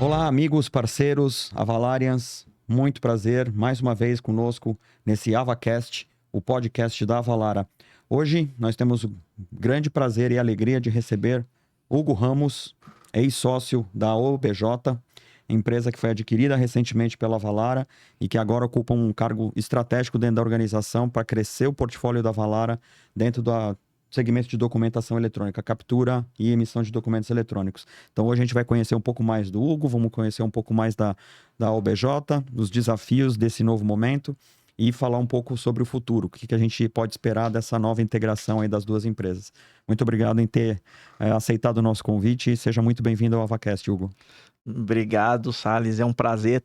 Olá, amigos, parceiros, Avalarians, muito prazer mais uma vez conosco nesse AvaCast, o podcast da Avalara. Hoje nós temos o grande prazer e alegria de receber Hugo Ramos, ex-sócio da OBJ, empresa que foi adquirida recentemente pela Avalara e que agora ocupa um cargo estratégico dentro da organização para crescer o portfólio da Avalara dentro do segmento de documentação eletrônica, captura e emissão de documentos eletrônicos. Então hoje a gente vai conhecer um pouco mais do Hugo, vamos conhecer um pouco mais da OBJ, os desafios desse novo momento e falar um pouco sobre o futuro, o que a gente pode esperar dessa nova integração aí das duas empresas. Muito obrigado em ter aceitado o nosso convite e seja muito bem-vindo ao AvaCast, Hugo. Obrigado, Salles. É um prazer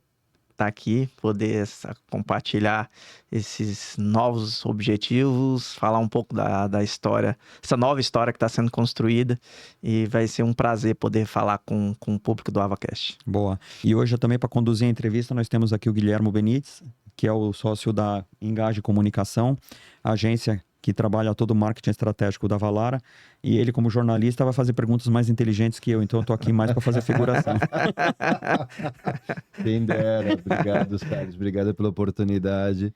estar aqui, poder compartilhar esses novos objetivos, falar um pouco da história, essa nova história que está sendo construída, e vai ser um prazer poder falar com o público do AvaCast. Boa. E hoje também para conduzir a entrevista nós temos aqui o Guilhermo Benites, que é o sócio da Engage Comunicação, agência que trabalha todo o marketing estratégico da Avalara, e ele, como jornalista, vai fazer perguntas mais inteligentes que eu, então eu estou aqui mais para fazer figuração. Quem dera. Obrigado, Salles. Obrigado pela oportunidade.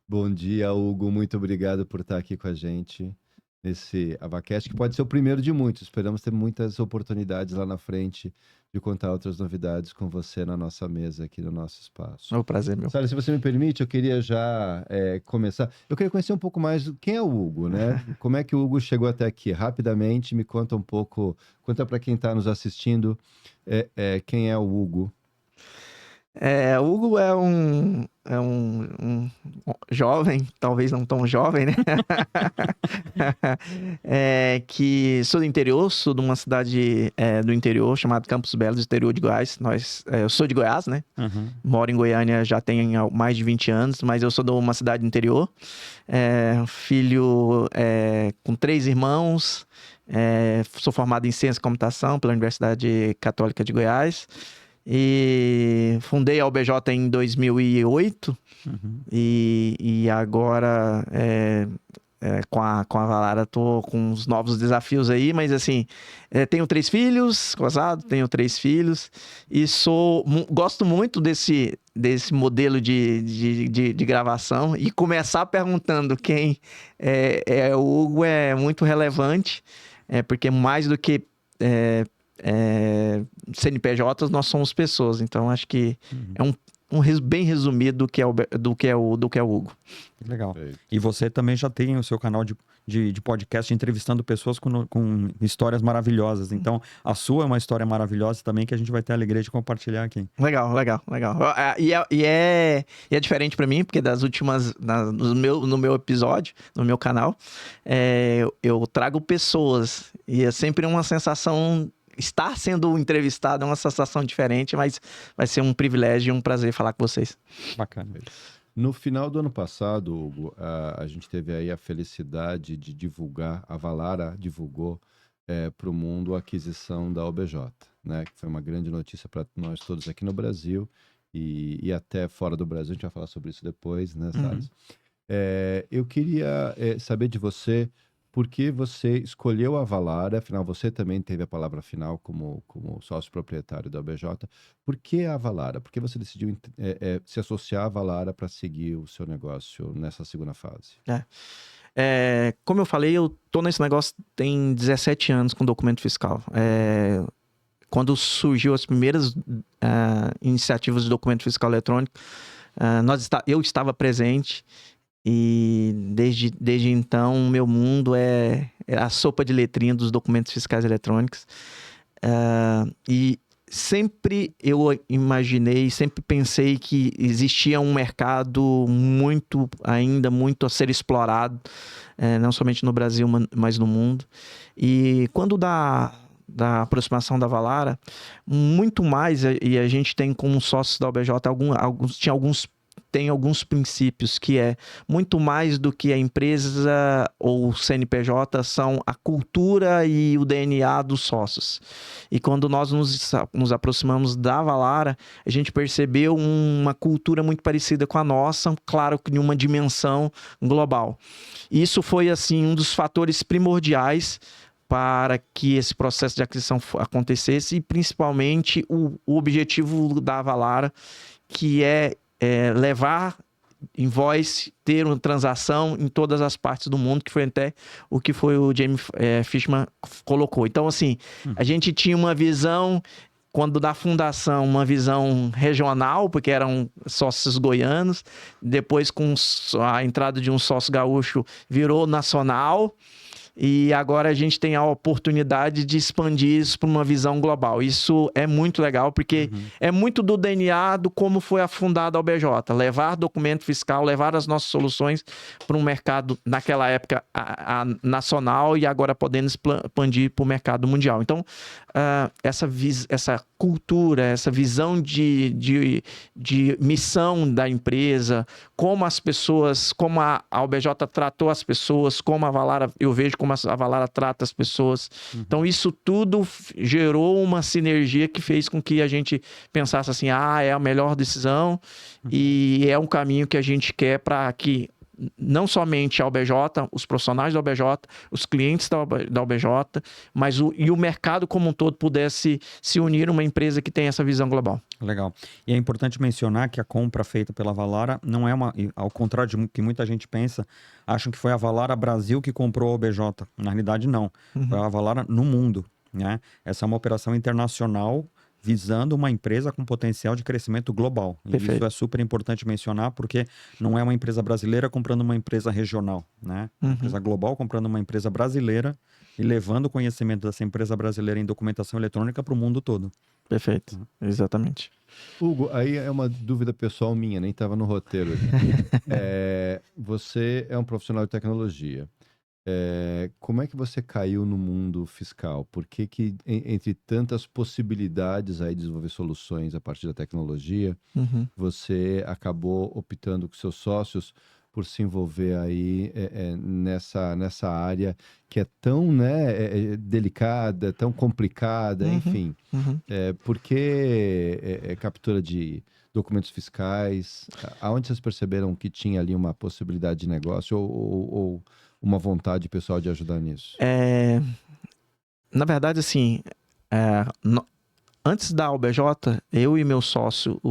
Bom dia, Hugo. Muito obrigado por estar aqui com a gente nesse AvaCast, que pode ser o primeiro de muitos. Esperamos ter muitas oportunidades lá na frente de contar outras novidades com você na nossa mesa aqui no nosso espaço. É um prazer, meu. Salles, se você me permite, eu queria já começar. Eu queria conhecer um pouco mais quem é o Hugo, né? Como é que o Hugo chegou até aqui? Rapidamente, me conta um pouco, conta para quem está nos assistindo quem é o Hugo. O Hugo é um jovem, talvez não tão jovem, né? Que sou do interior, sou de uma cidade do interior chamada Campos Belos, do interior de Goiás. Eu sou de Goiás, né? Uhum. Moro em Goiânia já tem mais de 20 anos, mas eu sou de uma cidade do interior. Filho com 3 irmãos. Sou formado em Ciência e Computação pela Universidade Católica de Goiás. E fundei a OBJ em 2008. Uhum. E agora com a Avalara estou com uns novos desafios aí, mas assim, tenho 3 filhos, casado, tenho 3 filhos e gosto muito desse modelo de gravação, e começar perguntando quem é o Hugo é muito relevante, porque mais do que CNPJs, nós somos pessoas, então acho que é bem resumido do que é o Hugo. Legal. E você também já tem o seu canal de podcast entrevistando pessoas com histórias maravilhosas. Então, a sua é uma história maravilhosa também que a gente vai ter a alegria de compartilhar aqui. Legal. E é diferente para mim, porque das últimas... No meu episódio, no meu canal, eu trago pessoas. E é sempre uma sensação... Estar sendo entrevistado é uma sensação diferente, mas vai ser um privilégio e um prazer falar com vocês. Bacana. No final do ano passado, Hugo, a gente teve aí a felicidade de divulgar, a Avalara divulgou para o mundo a aquisição da OBJ, né? Que foi uma grande notícia para nós todos aqui no Brasil e até fora do Brasil. A gente vai falar sobre isso depois, né, Salles? Eu queria saber de você por que você escolheu a Avalara. Afinal, você também teve a palavra final como sócio proprietário da OBJ. Por que a Avalara? Por que você decidiu se associar à Avalara para seguir o seu negócio nessa segunda fase? Como eu falei, eu tô nesse negócio tem 17 anos com documento fiscal. Quando surgiu as primeiras iniciativas de documento fiscal eletrônico, eu estava presente. E desde então, meu mundo é a sopa de letrinha dos documentos fiscais eletrônicos. E sempre eu imaginei, sempre pensei que existia um mercado ainda muito a ser explorado, não somente no Brasil, mas no mundo. E quando da aproximação da Avalara, muito mais, e a gente tem como sócios da OBJ, tem alguns princípios que é muito mais do que a empresa ou CNPJ, são a cultura e o DNA dos sócios. E quando nós nos aproximamos da Avalara, a gente percebeu uma cultura muito parecida com a nossa, claro que em uma dimensão global. Isso foi assim um dos fatores primordiais para que esse processo de aquisição acontecesse e principalmente o objetivo da Avalara, que é levar invoice, ter uma transação em todas as partes do mundo, que foi até o que foi o Jamie Fishman colocou. Então, assim, a gente tinha uma visão, quando da fundação, uma visão regional, porque eram sócios goianos, depois com a entrada de um sócio gaúcho virou nacional, e agora a gente tem a oportunidade de expandir isso para uma visão global. Isso é muito legal, porque é muito do DNA do como foi afundada a OBJ. Levar documento fiscal, levar as nossas soluções para um mercado, naquela época, nacional, e agora podendo expandir para o mercado mundial. Então, essa cultura, essa visão de missão da empresa, como as pessoas, como a OBJ tratou as pessoas, como a Avalara, eu vejo como a Avalara trata as pessoas. Então, isso tudo gerou uma sinergia que fez com que a gente pensasse assim, é a melhor decisão e é um caminho que a gente quer para que não somente a OBJ, os profissionais da OBJ, os clientes da OBJ, mas o mercado como um todo pudesse se unir numa empresa que tem essa visão global. Legal. E é importante mencionar que a compra feita pela Avalara não é ao contrário de que muita gente pensa, acham que foi a Avalara Brasil que comprou a OBJ. Na realidade, não. Foi a Avalara no mundo, né? Essa é uma operação internacional visando uma empresa com potencial de crescimento global. E isso é super importante mencionar, porque não é uma empresa brasileira comprando uma empresa regional, né? Uma empresa global comprando uma empresa brasileira e levando o conhecimento dessa empresa brasileira em documentação eletrônica para o mundo todo. Perfeito, exatamente. Hugo, aí é uma dúvida pessoal minha, nem estava no roteiro. Você é um profissional de tecnologia. Como é que você caiu no mundo fiscal? Por que entre tantas possibilidades aí de desenvolver soluções a partir da tecnologia, você acabou optando com seus sócios por se envolver aí nessa área que é tão delicada, tão complicada, enfim. Por que captura de documentos fiscais? Aonde vocês perceberam que tinha ali uma possibilidade de negócio ou uma vontade pessoal de ajudar nisso? Na verdade, assim, antes da OBJ, eu e meu sócio,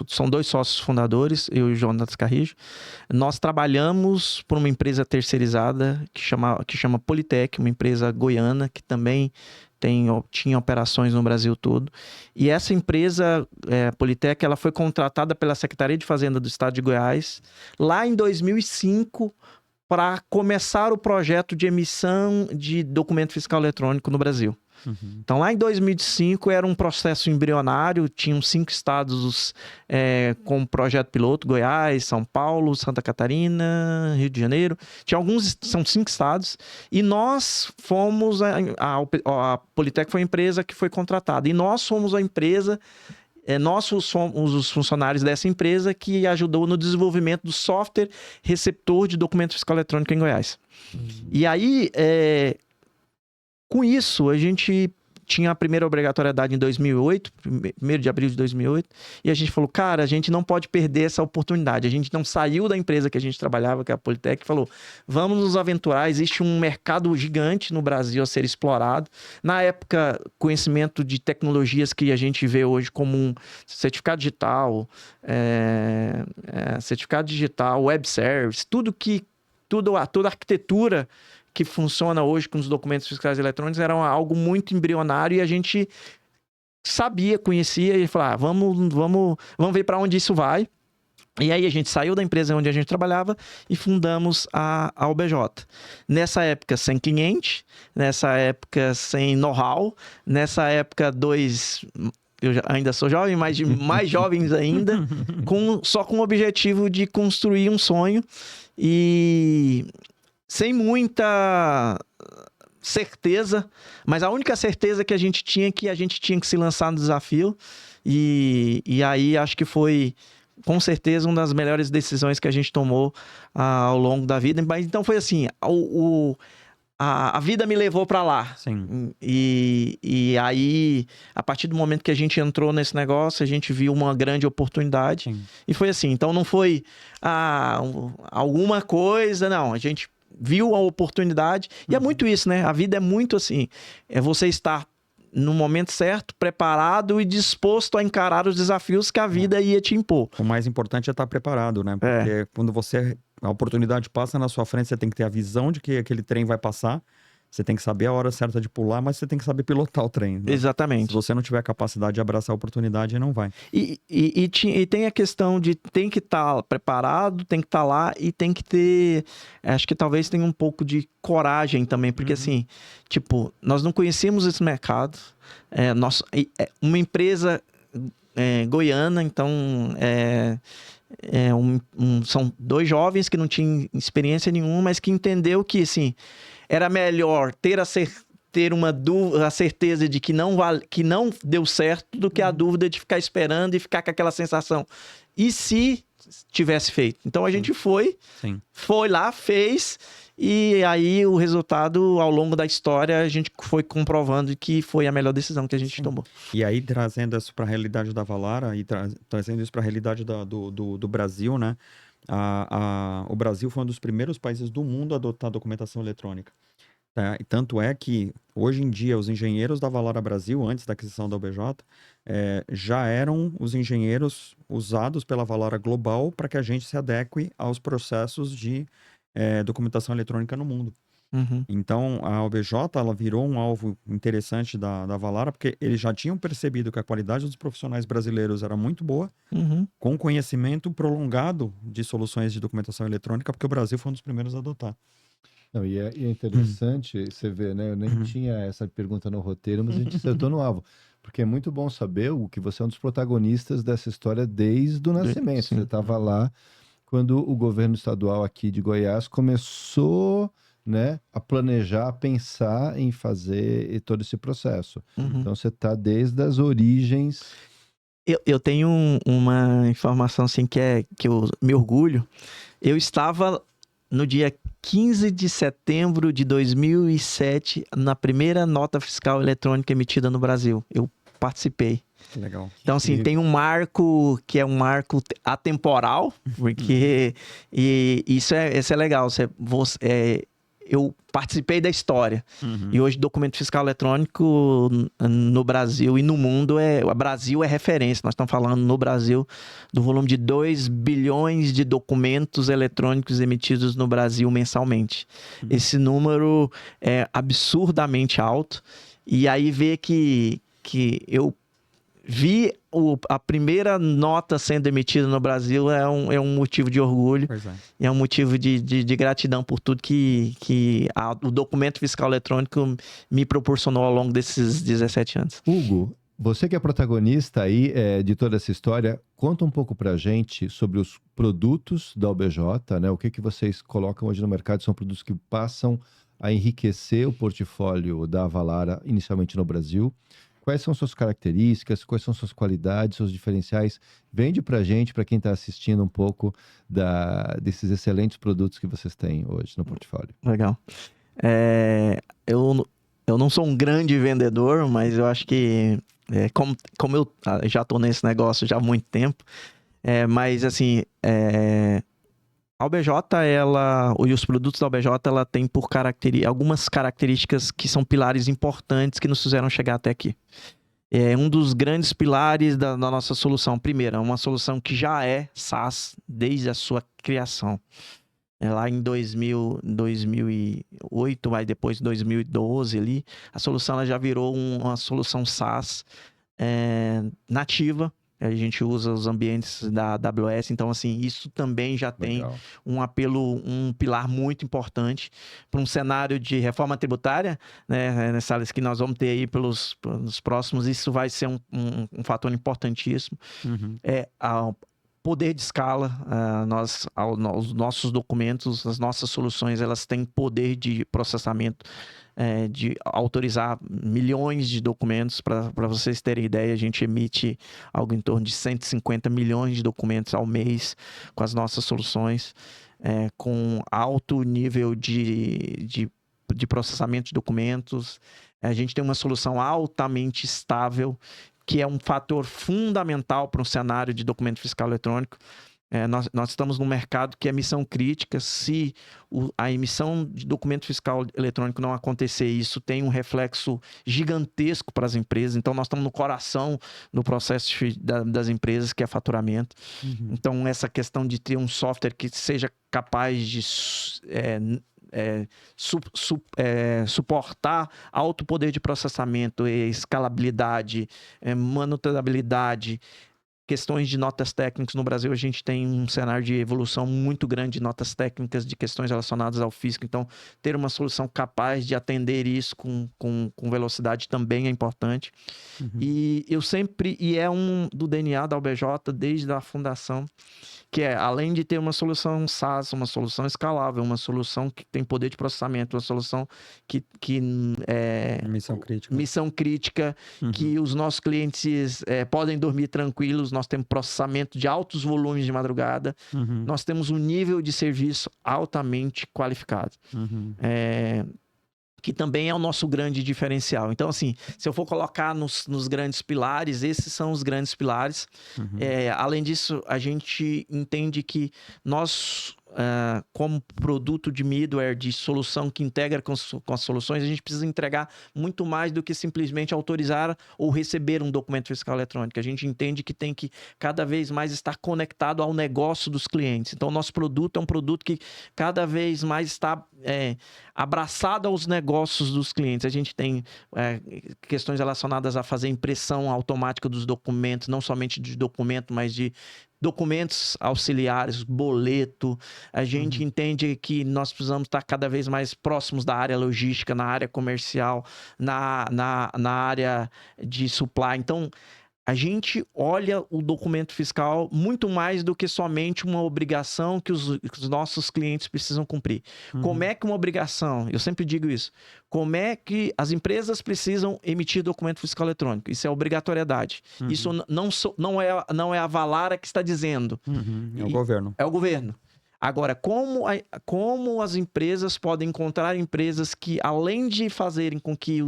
são 2 sócios fundadores, eu e o Jonas Carrijo, nós trabalhamos por uma empresa terceirizada que chama Politec, uma empresa goiana que também tinha operações no Brasil todo. E essa empresa, Politec, ela foi contratada pela Secretaria de Fazenda do Estado de Goiás, lá em 2005, para começar o projeto de emissão de documento fiscal eletrônico no Brasil. Então, lá em 2005, era um processo embrionário, tinham 5 estados com projeto piloto, Goiás, São Paulo, Santa Catarina, Rio de Janeiro. São 5 estados, e nós fomos, a Politec foi a empresa que foi contratada, e nós fomos a empresa, nós somos os funcionários dessa empresa que ajudou no desenvolvimento do software receptor de documento fiscal eletrônico em Goiás. E aí, com isso, a gente tinha a primeira obrigatoriedade em 2008, 1º de abril de 2008, e a gente falou, cara, a gente não pode perder essa oportunidade. A gente não saiu da empresa que a gente trabalhava, que é a Politec, e falou, vamos nos aventurar, existe um mercado gigante no Brasil a ser explorado. Na época, conhecimento de tecnologias que a gente vê hoje como um certificado digital, web service, toda a arquitetura que funciona hoje com os documentos fiscais eletrônicos era algo muito embrionário, e a gente conhecia e falou, vamos ver para onde isso vai. E aí a gente saiu da empresa onde a gente trabalhava e fundamos a OBJ. Nessa época sem cliente, nessa época sem know-how, nessa época eu ainda sou jovem, mas mais jovens ainda, só com o objetivo de construir um sonho, e sem muita certeza, mas a única certeza que a gente tinha é que a gente tinha que se lançar no desafio, e aí acho que foi, com certeza, uma das melhores decisões que a gente tomou ao longo da vida. Mas então foi assim, a vida me levou para lá. Sim. E aí, a partir do momento que a gente entrou nesse negócio, a gente viu uma grande oportunidade. Sim. E foi assim. Então não foi alguma coisa, não. A gente viu a oportunidade. E é muito isso, né? A vida é muito assim. É você estar no momento certo, preparado e disposto a encarar os desafios que a vida ia te impor. O mais importante é estar preparado, né? Porque quando a oportunidade passa na sua frente, você tem que ter a visão de que aquele trem vai passar. Você tem que saber a hora certa de pular, mas você tem que saber pilotar o trem. Né? Exatamente. Se você não tiver a capacidade de abraçar a oportunidade, não vai. E tem a questão de tem que estar preparado, tem que estar lá e tem que ter... Acho que talvez tenha um pouco de coragem também, porque assim, tipo, nós não conhecíamos esse mercado. Uma empresa goiana, então... são 2 jovens que não tinham experiência nenhuma, mas que entendeu que, assim, era melhor ter a certeza de que não deu certo do que a dúvida de ficar esperando e ficar com aquela sensação. E se tivesse feito? Então a gente foi lá, fez, e aí o resultado, ao longo da história, a gente foi comprovando que foi a melhor decisão que a gente tomou. E aí, trazendo isso para a realidade da Avalara e trazendo isso para a realidade do Brasil, né? O Brasil foi um dos primeiros países do mundo a adotar documentação eletrônica. Tá? E tanto é que, hoje em dia, os engenheiros da Avalara Brasil, antes da aquisição da OBJ, já eram os engenheiros usados pela Avalara Global para que a gente se adeque aos processos de documentação eletrônica no mundo. Então, a OBJ ela virou um alvo interessante da Avalara, porque eles já tinham percebido que a qualidade dos profissionais brasileiros era muito boa, com conhecimento prolongado de soluções de documentação eletrônica, porque o Brasil foi um dos primeiros a adotar. Não, e é interessante, você vê, né? Eu nem tinha essa pergunta no roteiro, mas a gente acertou no alvo. Porque é muito bom saber que você é um dos protagonistas dessa história desde o nascimento. Você estava lá quando o governo estadual aqui de Goiás começou, né, a planejar, a pensar em fazer todo esse processo. Então você está desde as origens. Eu tenho uma informação assim que eu me orgulho. Eu estava no dia 15 de setembro de 2007, na primeira nota fiscal eletrônica emitida no Brasil. Eu participei. Legal. Então, assim, tem um marco que é um marco atemporal, porque isso é legal. Eu participei da história. E hoje, documento fiscal eletrônico no Brasil e no mundo, o Brasil é referência. Nós estamos falando no Brasil do volume de 2 bilhões de documentos eletrônicos emitidos no Brasil mensalmente. Esse número é absurdamente alto. E aí vê que eu vi a primeira nota sendo emitida no Brasil é um motivo de orgulho. E é um motivo de gratidão por tudo que o documento fiscal eletrônico me proporcionou ao longo desses 17 anos. Hugo, você que é protagonista aí de toda essa história, conta um pouco pra gente sobre os produtos da OBJ, né? O que vocês colocam hoje no mercado? São produtos que passam a enriquecer o portfólio da Avalara, inicialmente no Brasil. Quais são suas características, quais são suas qualidades, seus diferenciais? Vende pra gente, para quem está assistindo um pouco desses excelentes produtos que vocês têm hoje no portfólio. Legal. Eu não sou um grande vendedor, mas eu acho que, como eu já estou nesse negócio já há muito tempo, mas assim, a OBJ, e os produtos da OBJ, ela tem algumas características que são pilares importantes que nos fizeram chegar até aqui. É um dos grandes pilares da nossa solução. Primeiro, é uma solução que já é SaaS desde a sua criação. Lá em 2008, mas depois de 2012 ali, a solução ela já virou uma solução SaaS nativa. A gente usa os ambientes da AWS, então assim, isso também já tem um apelo, um pilar muito importante para um cenário de reforma tributária, né, Salles, que nós vamos ter aí pelos próximos, isso vai ser um fator importantíssimo. O poder de escala, os nossos documentos, as nossas soluções, elas têm poder de processamento, de autorizar milhões de documentos. Para vocês terem ideia, a gente emite algo em torno de 150 milhões de documentos ao mês com as nossas soluções, com alto nível de processamento de documentos. A gente tem uma solução altamente estável, que é um fator fundamental para um cenário de documento fiscal eletrônico. Nós estamos num mercado que é missão crítica. Se a emissão de documento fiscal eletrônico não acontecer, isso tem um reflexo gigantesco para as empresas. Então, nós estamos no coração do processo das empresas, que é faturamento. Então, essa questão de ter um software que seja capaz de suportar alto poder de processamento, escalabilidade, manutenabilidade, questões de notas técnicas. No Brasil, a gente tem um cenário de evolução muito grande de notas técnicas, de questões relacionadas ao fisco. Então, ter uma solução capaz de atender isso com velocidade também é importante. E é do DNA da UBJ desde a fundação, que é, além de ter uma solução SaaS, uma solução escalável, uma solução que tem poder de processamento, uma solução que é missão crítica, que os nossos clientes podem dormir tranquilos. Nós temos processamento de altos volumes de madrugada, nós temos um nível de serviço altamente qualificado. Que também é o nosso grande diferencial. Então, assim, se eu for colocar nos grandes pilares, esses são os grandes pilares. Além disso, a gente entende que nós, como produto de middleware, de solução que integra com as soluções, a gente precisa entregar muito mais do que simplesmente autorizar ou receber um documento fiscal eletrônico. A gente entende que tem que cada vez mais estar conectado ao negócio dos clientes. Então, o nosso produto é um produto que cada vez mais está abraçado aos negócios dos clientes. A gente tem questões relacionadas a fazer impressão automática dos documentos, não somente de documento, mas de documentos auxiliares, boleto. A gente entende que nós precisamos estar cada vez mais próximos da área logística, na área comercial, na área de supply. Então, a gente olha o documento fiscal muito mais do que somente uma obrigação que os nossos clientes precisam cumprir. Como é que uma obrigação, eu sempre digo isso, como é que as empresas precisam emitir documento fiscal eletrônico? Isso é obrigatoriedade. Isso não é a Avalara que está dizendo. É o governo. É o governo. Agora, como as empresas podem encontrar empresas que, além de fazerem com que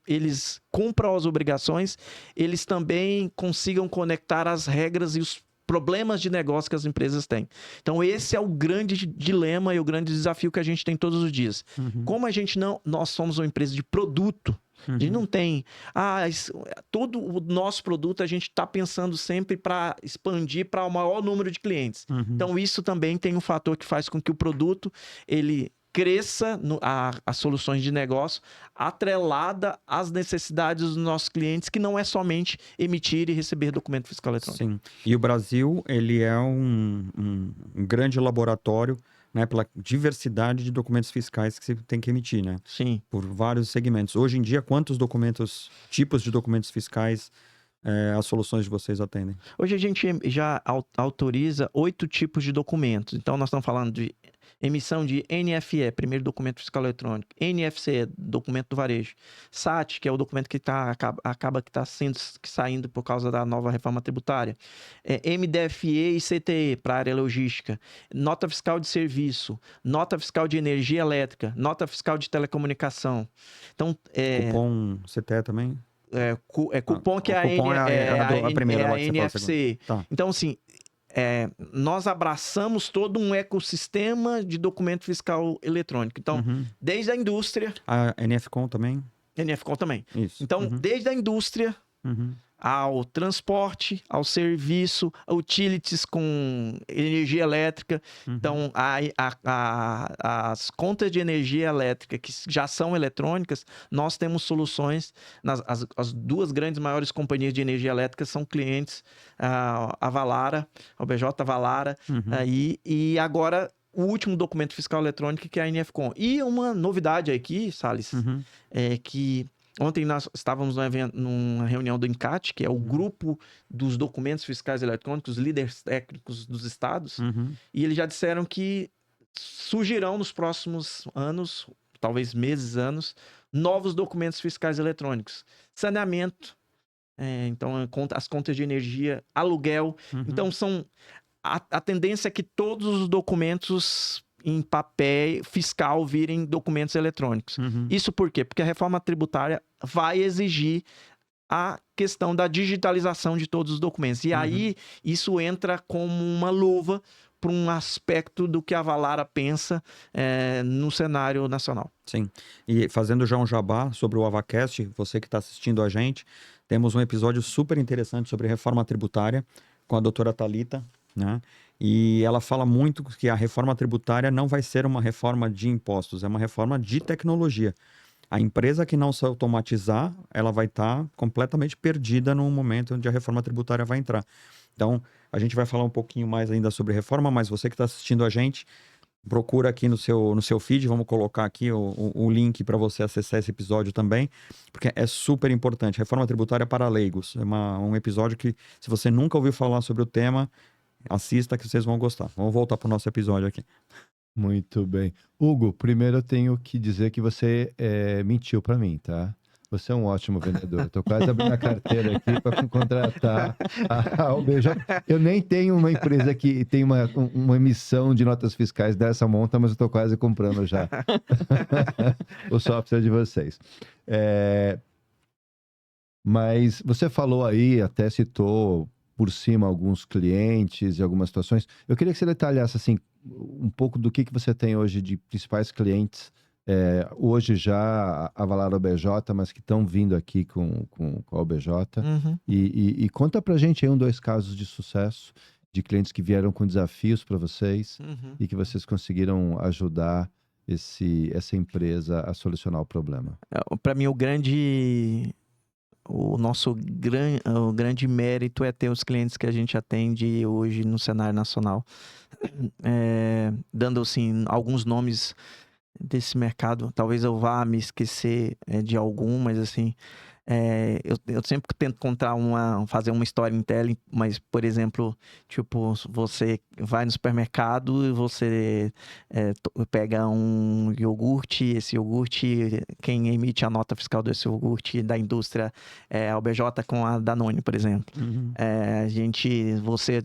eles cumpram as obrigações, eles também consigam conectar as regras e os problemas de negócio que as empresas têm. Então, esse é o grande dilema e o grande desafio que a gente tem todos os dias. Como nós somos uma empresa de produto, a gente não tem... todo o nosso produto a gente está pensando sempre para expandir para o maior número de clientes. Então, isso também tem um fator que faz com que o produto ele cresça as soluções de negócio atrelada às necessidades dos nossos clientes, que não é somente emitir e receber documento fiscal eletrônico. Sim. E o Brasil, ele é um grande laboratório, né, pela diversidade de documentos fiscais que você tem que emitir, né? Sim. Por vários segmentos. Hoje em dia, quantos tipos de documentos fiscais as soluções de vocês atendem? Hoje a gente já autoriza 8 tipos de documentos. Então, nós estamos falando de emissão de NFE, primeiro documento fiscal eletrônico, NFC, documento do varejo, SAT, que é o documento que acaba que está saindo por causa da nova reforma tributária, MDFE e CTE para a área logística, nota fiscal de serviço, nota fiscal de energia elétrica, nota fiscal de telecomunicação. Então, cupom CTE também? Cupom que cupom é a primeira lá que NFC. Tá. Então, assim, nós abraçamos todo um ecossistema de documento fiscal eletrônico. Então, desde a indústria... A NFCom também? NFCom também. Isso. Então, desde a indústria ao transporte, ao serviço, a utilities com energia elétrica. Então, as contas de energia elétrica que já são eletrônicas, nós temos soluções. As duas grandes maiores companhias de energia elétrica são clientes, a Avalara, a UBJ Avalara, e agora o último documento fiscal eletrônico, que é a NFCom. E uma novidade aqui, Salles, é que ontem nós estávamos numa reunião do INCAT, que é o grupo dos documentos fiscais eletrônicos, líderes técnicos dos estados, e eles já disseram que surgirão nos próximos anos, talvez meses, anos, novos documentos fiscais eletrônicos. Saneamento, então as contas de energia, aluguel. Então, a tendência é que todos os documentos em papel fiscal virem documentos eletrônicos. Isso por quê? Porque a reforma tributária vai exigir a questão da digitalização de todos os documentos. E aí, isso entra como uma luva para um aspecto do que a Avalara pensa no cenário nacional. Sim. E fazendo já um jabá sobre o AvaCast, você que está assistindo a gente, temos um episódio super interessante sobre reforma tributária com a doutora Thalita, né? E ela fala muito que a reforma tributária não vai ser uma reforma de impostos, é uma reforma de tecnologia. A empresa que não se automatizar, ela vai estar completamente perdida no momento onde a reforma tributária vai entrar. Então, a gente vai falar um pouquinho mais ainda sobre reforma, mas você que está assistindo a gente, procura aqui no seu feed, vamos colocar aqui o link para você acessar esse episódio também, porque é super importante. Reforma tributária para leigos. É um episódio que, se você nunca ouviu falar sobre o tema, assista que vocês vão gostar. Vamos voltar para o nosso episódio aqui. Muito bem. Hugo, primeiro eu tenho que dizer que você mentiu para mim, tá? Você é um ótimo vendedor. Estou quase abrindo a carteira aqui para contratar a OBJ. Eu nem tenho uma empresa que tem uma emissão de notas fiscais dessa monta, mas eu estou quase comprando já o software de vocês. Mas você falou aí, até citou por cima alguns clientes e algumas situações. Eu queria que você detalhasse assim, um pouco do que você tem hoje de principais clientes, hoje já a Avalara OBJ, mas que estão vindo aqui com a OBJ. E conta pra gente aí 2 casos de sucesso de clientes que vieram com desafios para vocês e que vocês conseguiram ajudar essa empresa a solucionar o problema. Para mim, o grande mérito é ter os clientes que a gente atende hoje no cenário nacional. Dando assim, alguns nomes desse mercado, talvez eu vá me esquecer de algum, mas assim, eu sempre tento fazer uma storytelling, mas, por exemplo, tipo, você vai no supermercado e você pega um iogurte, esse iogurte, quem emite a nota fiscal desse iogurte da indústria é a OBJ com a Danone, por exemplo.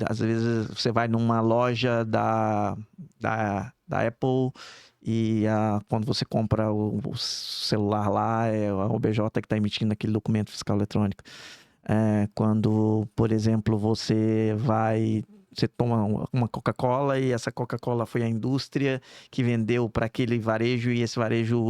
Às vezes, você vai numa loja da Apple e quando você compra o celular lá, é a OBJ que está emitindo aquele documento fiscal eletrônico. Quando, por exemplo, você toma uma Coca-Cola e essa Coca-Cola foi a indústria que vendeu para aquele varejo e esse varejo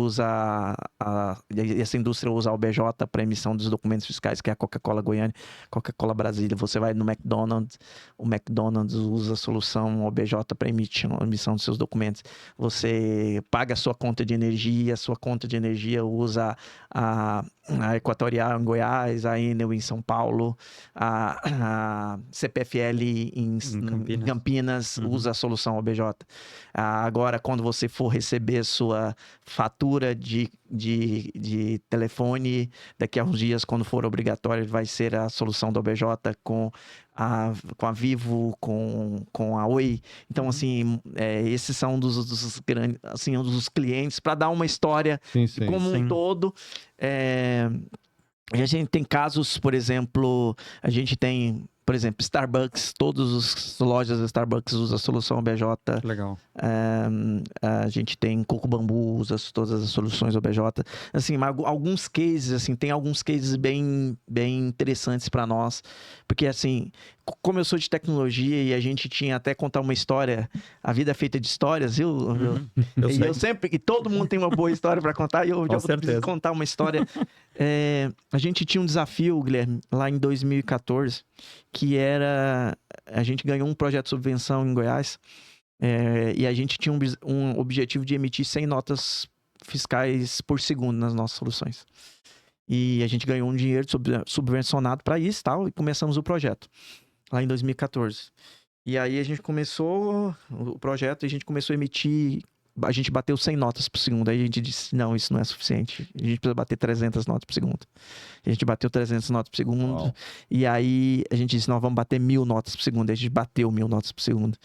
essa indústria usa a OBJ para emissão dos documentos fiscais, que é a Coca-Cola Goiânia, Coca-Cola Brasília. Você vai no McDonald's, o McDonald's usa a solução OBJ para emissão dos seus documentos. Você paga a sua conta de energia, a sua conta de energia usa a Equatorial em Goiás, a Enel em São Paulo, a CPFL em Campinas usa a solução OBJ. Agora, quando você for receber sua fatura de telefone, daqui a uns dias, quando for obrigatório, vai ser a solução da OBJ com a Vivo, com a Oi. Então, assim, esses são dos grandes, assim, um dos clientes, para dar uma história como um todo. A gente tem casos, por exemplo, Starbucks, todas as lojas da Starbucks usam a solução OBJ. Legal. A gente tem Coco Bambu, usa todas as soluções OBJ. Assim, alguns cases, assim, tem alguns cases bem interessantes para nós, porque assim, como eu sou de tecnologia e a gente tinha até contar uma história, a vida é feita de histórias, eu sempre, e todo mundo tem uma boa história para contar, e eu já preciso contar uma história. A gente tinha um desafio, Guilherme, lá em 2014, que era, a gente ganhou um projeto de subvenção em Goiás, e a gente tinha um objetivo de emitir 100 notas fiscais por segundo nas nossas soluções. E a gente ganhou um dinheiro subvencionado para isso e começamos o projeto, lá em 2014. E aí a gente começou o projeto e a gente começou a emitir, a gente bateu 100 notas por segundo. Aí a gente disse, não, isso não é suficiente, a gente precisa bater 300 notas por segundo. A gente bateu 300 notas por segundo. Uau. E aí a gente disse, nós vamos bater 1000 notas por segundo. Aí a gente bateu 1000 notas por segundo.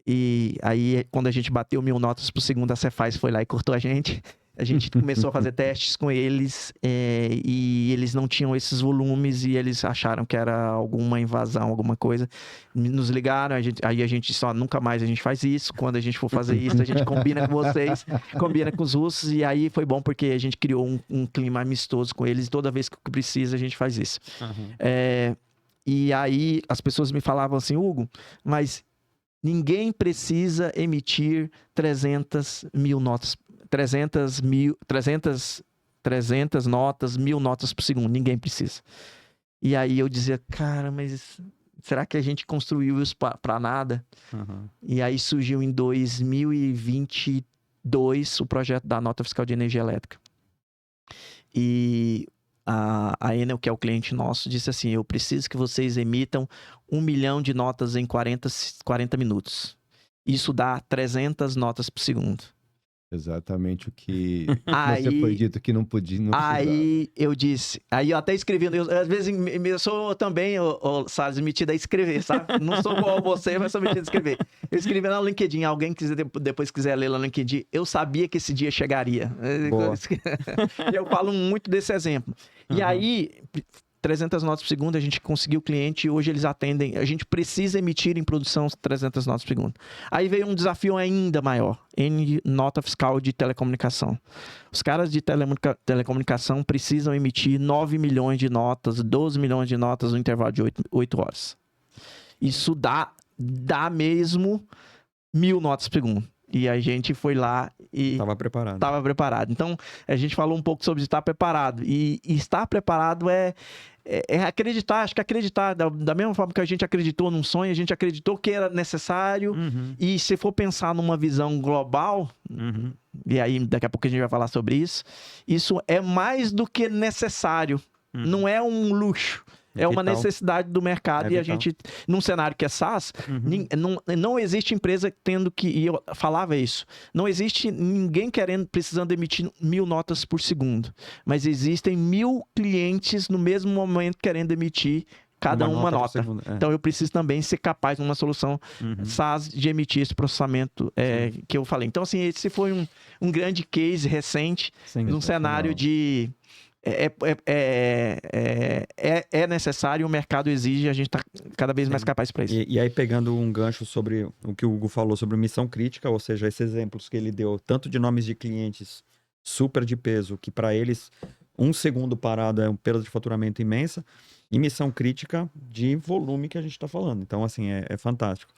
E aí, quando a gente bateu 1000 notas por segundo, a Cefaz foi lá e cortou a gente. A gente começou a fazer testes com eles e eles não tinham esses volumes e eles acharam que era alguma invasão, alguma coisa. Nos ligaram, aí a gente só, nunca mais a gente faz isso. Quando a gente for fazer isso, a gente combina com vocês, combina com os russos. E aí foi bom porque a gente criou um clima amistoso com eles. E toda vez que precisa, a gente faz isso. E aí as pessoas me falavam assim, Hugo, mas ninguém precisa emitir 300 notas, 1000 notas por segundo. Ninguém precisa. E aí eu dizia, cara, mas será que a gente construiu isso para nada? E aí surgiu em 2022 o projeto da nota fiscal de energia elétrica. E a Enel, que é o cliente nosso, disse assim, eu preciso que vocês emitam 1 milhão de notas em 40 minutos. Isso dá 300 notas por segundo. Exatamente o que você foi dito que não podia. Não aí eu disse, aí eu até escrevi, às vezes eu sou também, Salles, metido a escrever, sabe? Não sou igual você, mas sou metido a escrever. Eu escrevi lá no LinkedIn, alguém quiser depois quiser ler lá no LinkedIn, eu sabia que esse dia chegaria. Eu falo muito desse exemplo. E aí, 300 notas por segundo, a gente conseguiu o cliente e hoje eles atendem. A gente precisa emitir em produção 300 notas por segundo. Aí veio um desafio ainda maior, nota fiscal de telecomunicação. Os caras de telecomunicação precisam emitir 9 milhões de notas, 12 milhões de notas no intervalo de 8 horas. Isso dá mesmo 1000 notas por segundo. E a gente foi lá e... Estava preparado. Então, a gente falou um pouco sobre estar preparado. E estar preparado é acreditar. Acho que acreditar, da mesma forma que a gente acreditou num sonho, a gente acreditou que era necessário. E se for pensar numa visão global, e aí daqui a pouco a gente vai falar sobre isso, isso é mais do que necessário. Não é um luxo. É uma necessidade do mercado e a gente, num cenário que é SaaS, não existe empresa tendo que, e eu falava isso, não existe ninguém precisando emitir 1000 notas por segundo, mas existem 1000 clientes no mesmo momento querendo emitir cada uma nota. Então eu preciso também ser capaz, numa solução SaaS, de emitir esse processamento que eu falei. Então assim, esse foi um grande case recente, num cenário de... É necessário, o mercado exige, a gente está cada vez mais capaz para isso. E aí, pegando um gancho sobre o que o Hugo falou sobre missão crítica, ou seja, esses exemplos que ele deu, tanto de nomes de clientes super de peso, que para eles 1 segundo parado é uma perda de faturamento imensa, e missão crítica de volume que a gente está falando. Então, assim, é fantástico.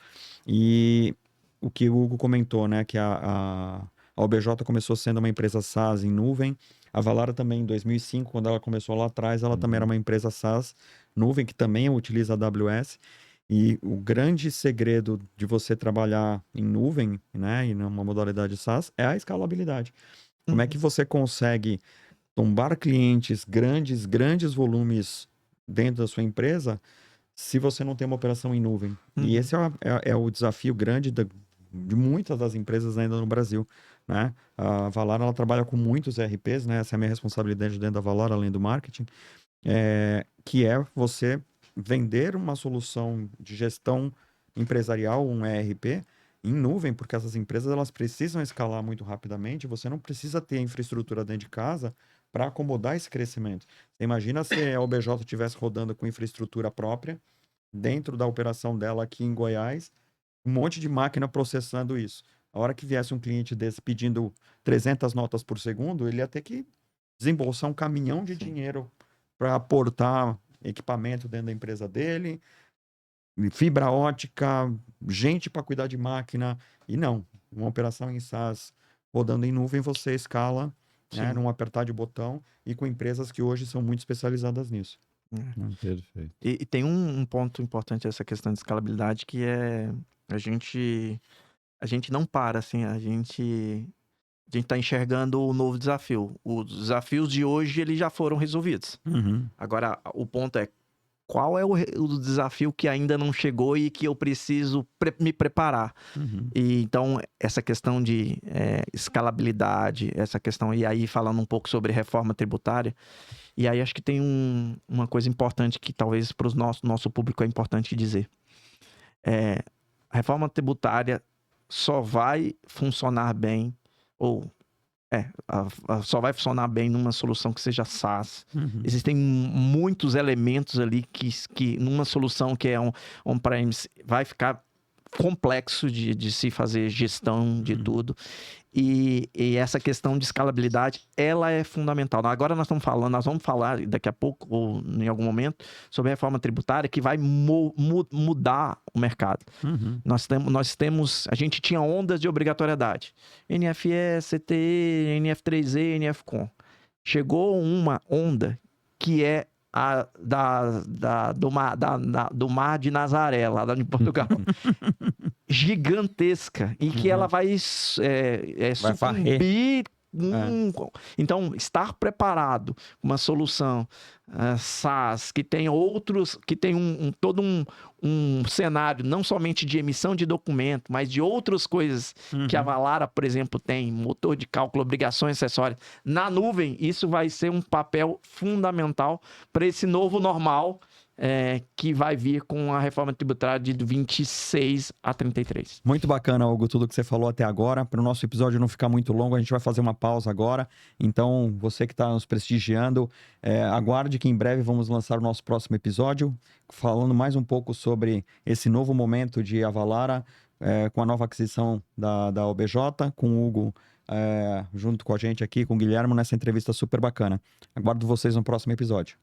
E o que o Hugo comentou, né, que a OBJ começou sendo uma empresa SaaS em nuvem. A Valara também, em 2005, quando ela começou lá atrás, ela também era uma empresa SaaS nuvem, que também utiliza a AWS. E o grande segredo de você trabalhar em nuvem, né, e numa modalidade SaaS, é a escalabilidade. Como é que você consegue tombar clientes, grandes volumes dentro da sua empresa, se você não tem uma operação em nuvem? E esse é o desafio grande de muitas das empresas ainda no Brasil, né? A Valara, ela trabalha com muitos ERPs, né? Essa é a minha responsabilidade dentro da Valara, além do marketing, que é você vender uma solução de gestão empresarial, um ERP, em nuvem, porque essas empresas elas precisam escalar muito rapidamente, você não precisa ter infraestrutura dentro de casa para acomodar esse crescimento. Você imagina se a OBJ estivesse rodando com infraestrutura própria, dentro da operação dela aqui em Goiás, um monte de máquina processando isso. A hora que viesse um cliente desse pedindo 300 notas por segundo, ele ia ter que desembolsar um caminhão de dinheiro para aportar equipamento dentro da empresa dele, fibra ótica, gente para cuidar de máquina. E não, uma operação em SaaS rodando em nuvem, você escala, né, num apertar de botão, e com empresas que hoje são muito especializadas nisso. Perfeito. E tem um ponto importante dessa questão de escalabilidade, que é a gente não para, assim, a gente está enxergando o novo desafio. Os desafios de hoje, eles já foram resolvidos. Agora, o ponto é, qual é o desafio que ainda não chegou e que eu preciso me preparar? E, então, essa questão de escalabilidade, essa questão, e aí falando um pouco sobre reforma tributária, e aí acho que tem uma coisa importante que talvez para o nosso público é importante dizer. A reforma tributária só vai funcionar bem, ou Só vai funcionar bem numa solução que seja SaaS. Uhum. Existem muitos elementos ali que numa solução que é on-premise vai ficar complexo de se fazer gestão de tudo. E essa questão de escalabilidade, ela é fundamental. Agora nós vamos falar daqui a pouco, ou em algum momento, sobre a reforma tributária que vai mudar o mercado. Uhum. A gente tinha ondas de obrigatoriedade. NFE, CTE, NF3E, NFCON. Chegou uma onda que é do Mar de Nazaré, lá de Portugal. Gigantesca. E que ela vai sucumbir. Então, estar preparado com uma solução SaaS que tem todo um cenário, não somente de emissão de documento, mas de outras coisas que a Avalara, por exemplo, tem, motor de cálculo, obrigações acessórias, na nuvem, isso vai ser um papel fundamental para esse novo normal que vai vir com a reforma tributária de 26 a 33. Muito bacana, Hugo, tudo que você falou até agora. Para o nosso episódio não ficar muito longo, a gente vai fazer uma pausa agora. Então, você que está nos prestigiando, aguarde que em breve vamos lançar o nosso próximo episódio, falando mais um pouco sobre esse novo momento de Avalara, com a nova aquisição da OBJ, com o Hugo junto com a gente aqui, com o Guilherme, nessa entrevista super bacana. Aguardo vocês no próximo episódio.